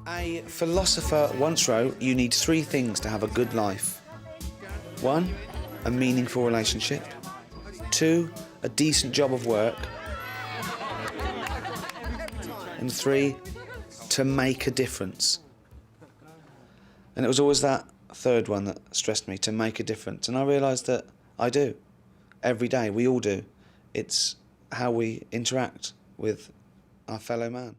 A philosopher once wrote, you need three things to have a good life. 1, a meaningful relationship. 2, a decent job of work. And 3, to make a difference. And it was always that third one that stressed me, to make a difference. And I realised that I do. Every day, we all do. It's how we interact with our fellow man.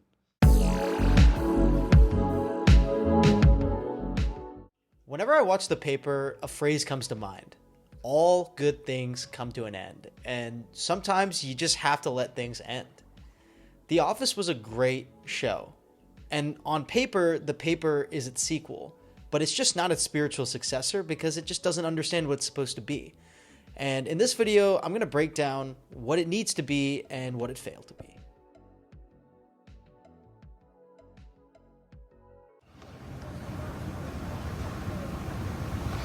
Whenever I watch The Paper, a phrase comes to mind. All good things come to an end. And sometimes you just have to let things end. The Office was a great show. And on paper, The Paper is its sequel. But it's just not its spiritual successor because it just doesn't understand what it's supposed to be. And in this video, I'm going to break down what it needs to be and what it failed to be.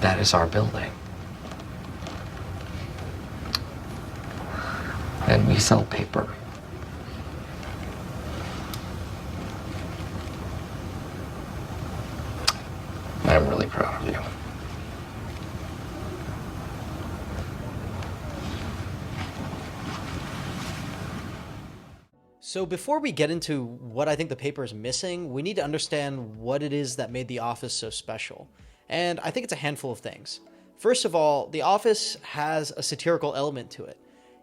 That is our building. And we sell paper. I'm really proud of you. So before we get into what I think The Paper is missing, we need to understand what it is that made The Office so special. And I think it's a handful of things. First of all, The Office has a satirical element to it.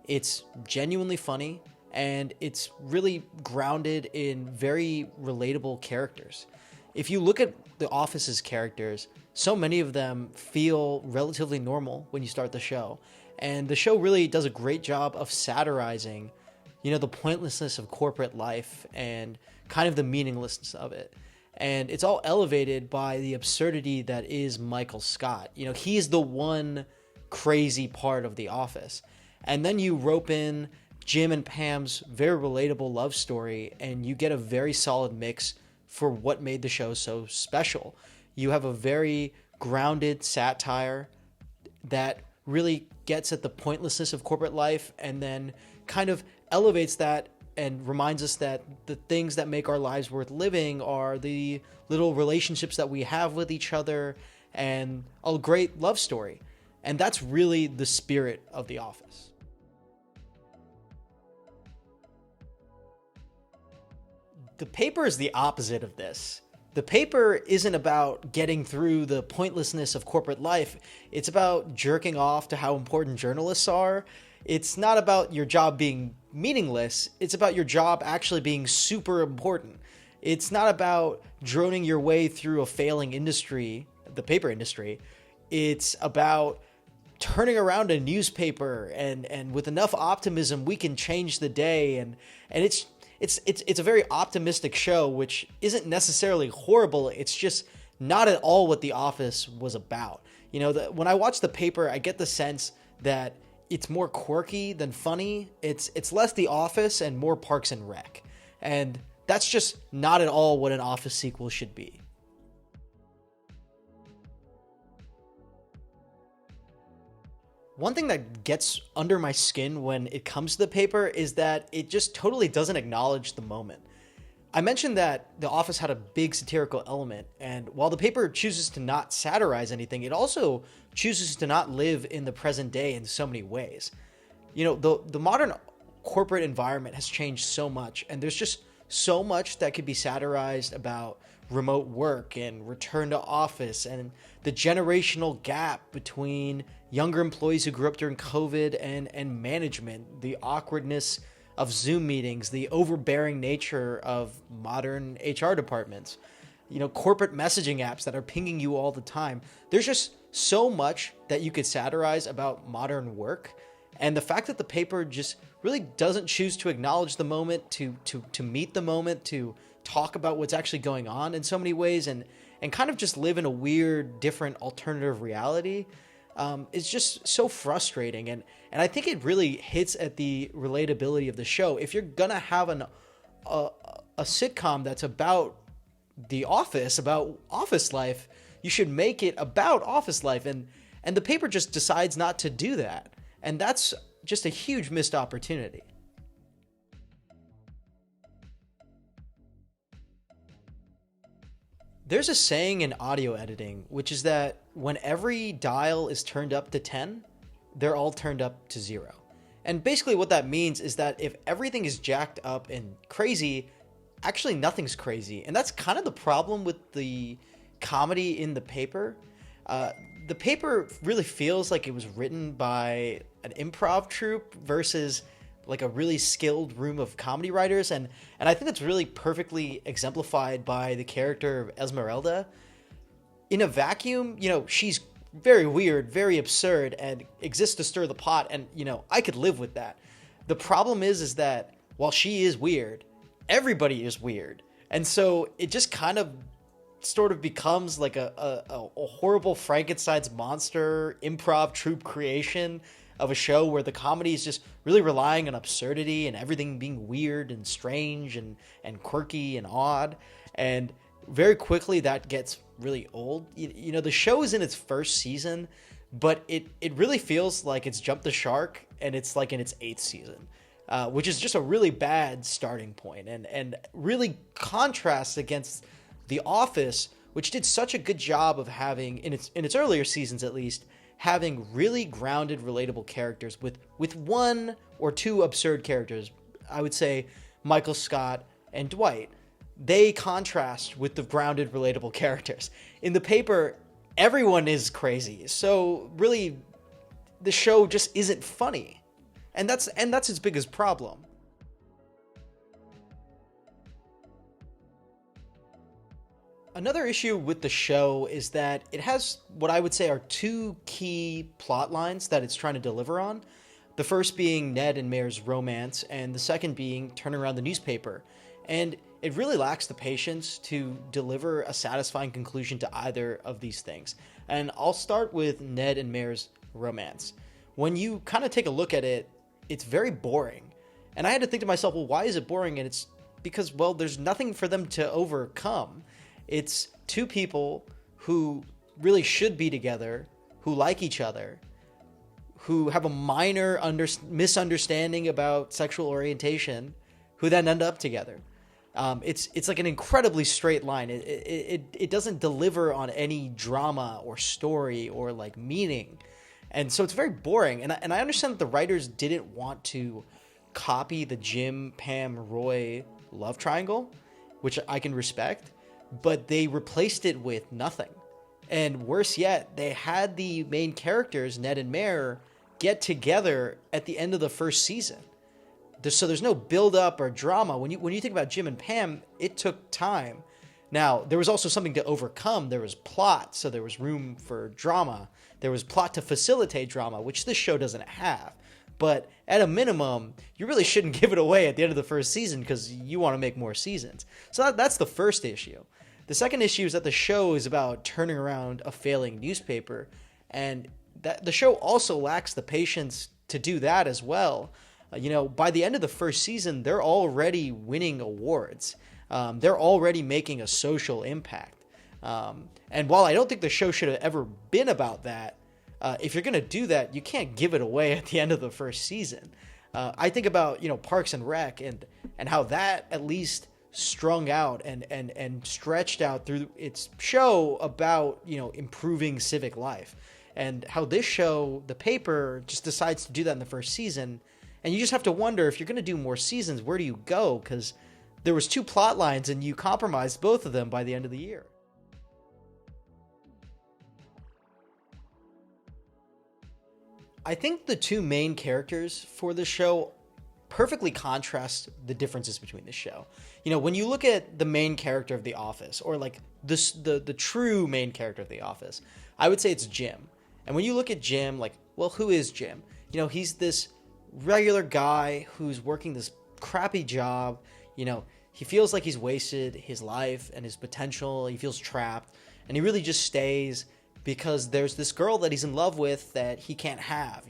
It's genuinely funny, and it's really grounded in very relatable characters. If you look at The Office's characters, so many of them feel relatively normal when you start the show. And the show really does a great job of satirizing, the pointlessness of corporate life and kind of the meaninglessness of it. And it's all elevated by the absurdity that is Michael Scott. He's the one crazy part of The Office. And then you rope in Jim and Pam's very relatable love story, and you get a very solid mix for what made the show so special. You have a very grounded satire that really gets at the pointlessness of corporate life and then kind of elevates that and reminds us that the things that make our lives worth living are the little relationships that we have with each other and a great love story. And that's really the spirit of The Office. The Paper is the opposite of this. The Paper isn't about getting through the pointlessness of corporate life. It's about jerking off to how important journalists are. It's not about your job being meaningless. It's about your job actually being super important. It's not about droning your way through a failing industry, the paper industry. It's about turning around a newspaper and with enough optimism, we can change the day. And it's a very optimistic show, which isn't necessarily horrible. It's just not at all what The Office was about. When I watch The Paper, I get the sense that it's more quirky than funny. It's less The Office and more Parks and Rec. And that's just not at all what an Office sequel should be. One thing that gets under my skin when it comes to The Paper is that it just totally doesn't acknowledge the moment. I mentioned that The Office had a big satirical element, and while The Paper chooses to not satirize anything, it also chooses to not live in the present day in so many ways. The modern corporate environment has changed so much, and there's just so much that could be satirized about remote work and return to office and the generational gap between younger employees who grew up during COVID and management, the awkwardness of Zoom meetings, the overbearing nature of modern HR departments, corporate messaging apps that are pinging you all the time. There's just so much that you could satirize about modern work. And the fact that The Paper just really doesn't choose to acknowledge the moment, to meet the moment, to talk about what's actually going on in so many ways and kind of just live in a weird, different alternative reality is just so frustrating. And I think it really hits at the relatability of the show. If you're going to have a sitcom that's about The Office, about office life, you should make it about office life. And The Paper just decides not to do that. And that's just a huge missed opportunity. There's a saying in audio editing, which is that when every dial is turned up to 10, they're all turned up to 0. And basically what that means is that if everything is jacked up and crazy, actually nothing's crazy. And that's kind of the problem with the comedy in The Paper. The Paper really feels like it was written by an improv troupe versus like a really skilled room of comedy writers. And I think that's really perfectly exemplified by the character of Esmeralda. In a vacuum, she's very weird, very absurd, and exists to stir the pot. And, I could live with that. The problem is that while she is weird, everybody is weird. And so it just kind of sort of becomes like a horrible Frankenstein's monster improv troupe creation of a show where the comedy is just really relying on absurdity and everything being weird and strange and quirky and odd. And very quickly that gets really old. The show is in its first season, but it really feels like it's jumped the shark and it's like in its 8th season, which is just a really bad starting point and really contrasts against The Office, which did such a good job of having, in its earlier seasons at least, having really grounded, relatable characters with one or two absurd characters. I would say Michael Scott and Dwight. They contrast with the grounded, relatable characters. In The Paper, everyone is crazy. So really, the show just isn't funny. And that's its biggest problem. Another issue with the show is that it has what I would say are two key plot lines that it's trying to deliver on. The first being Ned and Mare's romance, and the second being turning around the newspaper. And it really lacks the patience to deliver a satisfying conclusion to either of these things. And I'll start with Ned and Mare's romance. When you kind of take a look at it, it's very boring. And I had to think to myself, well, why is it boring? And it's because, well, there's nothing for them to overcome. It's two people who really should be together, who like each other, who have a minor misunderstanding about sexual orientation, who then end up together. It's like an incredibly straight line. It doesn't deliver on any drama or story or like meaning. And so it's very boring. And I understand that the writers didn't want to copy the Jim, Pam, Roy love triangle, which I can respect, but they replaced it with nothing. And worse yet, they had the main characters, Ned and Mare, get together at the end of the first season. So there's no build-up or drama. When you think about Jim and Pam, it took time. Now, there was also something to overcome. There was plot, so there was room for drama. There was plot to facilitate drama, which this show doesn't have. But at a minimum, you really shouldn't give it away at the end of the first season because you want to make more seasons. So that's the first issue. The second issue is that the show is about turning around a failing newspaper, and that the show also lacks the patience to do that as well. By the end of the first season, they're already winning awards. They're already making a social impact. And while I don't think the show should have ever been about that, if you're going to do that, you can't give it away at the end of the first season. I think about, Parks and Rec and how that at least strung out and stretched out through its show about, improving civic life. And how this show, The Paper, just decides to do that in the first season. And you just have to wonder, if you're going to do more seasons, where do you go? Because there was two plot lines and you compromised both of them by the end of the year. I think the two main characters for the show perfectly contrast the differences between the show. When you look at the main character of The Office, or like the true main character of The Office, I would say it's Jim. And when you look at Jim, like, well, who is Jim? He's this regular guy who's working this crappy job. He feels like he's wasted his life and his potential. He feels trapped, and he really just stays because there's this girl that he's in love with that he can't have.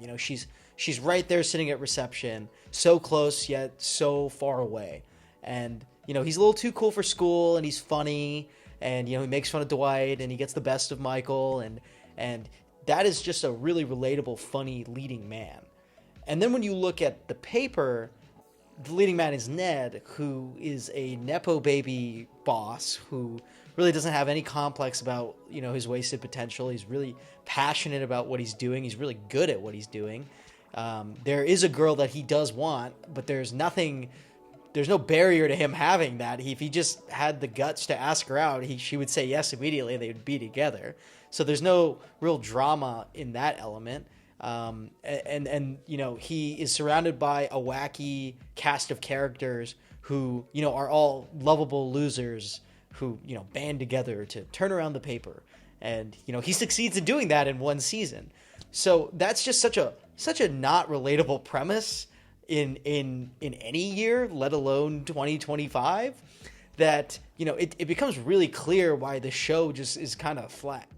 She's right there sitting at reception, so close yet so far away. And he's a little too cool for school, and he's funny, and he makes fun of Dwight, and he gets the best of Michael, and that is just a really relatable, funny leading man. And then when you look at The Paper, the leading man is Ned, who is a Nepo baby boss who really doesn't have any complex about, his wasted potential. He's really passionate about what he's doing. He's really good at what he's doing. There is a girl that he does want, but there's no barrier to him having that. If he just had the guts to ask her out, she would say yes immediately, and they would be together. So there's no real drama in that element. And he is surrounded by a wacky cast of characters who, are all lovable losers who, band together to turn around the paper. And, he succeeds in doing that in one season. So that's just such a not relatable premise in any year, let alone 2025, that, it becomes really clear why the show just is kind of flat.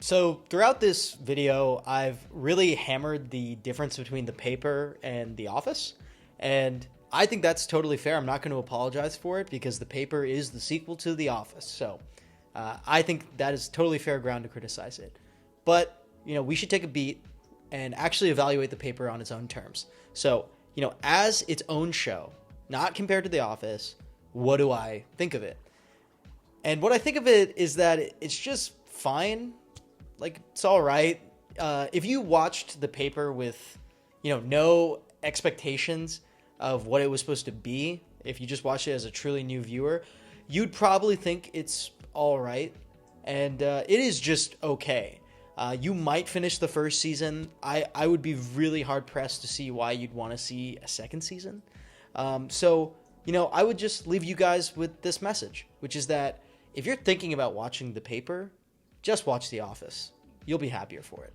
So throughout this video, I've really hammered the difference between The Paper and The Office, and I think that's totally fair. I'm not going to apologize for it because The Paper is the sequel to The Office, so I think that is totally fair ground to criticize it. But, we should take a beat and actually evaluate The Paper on its own terms. So, as its own show, not compared to The Office, what do I think of it? And what I think of it is that it's just fine. Like, it's all right. If you watched The Paper with, no expectations of what it was supposed to be, if you just watched it as a truly new viewer, you'd probably think it's all right. And it is just okay. You might finish the first season. I would be really hard-pressed to see why you'd want to see a second season. So, I would just leave you guys with this message, which is that if you're thinking about watching The Paper, just watch The Office. You'll be happier for it.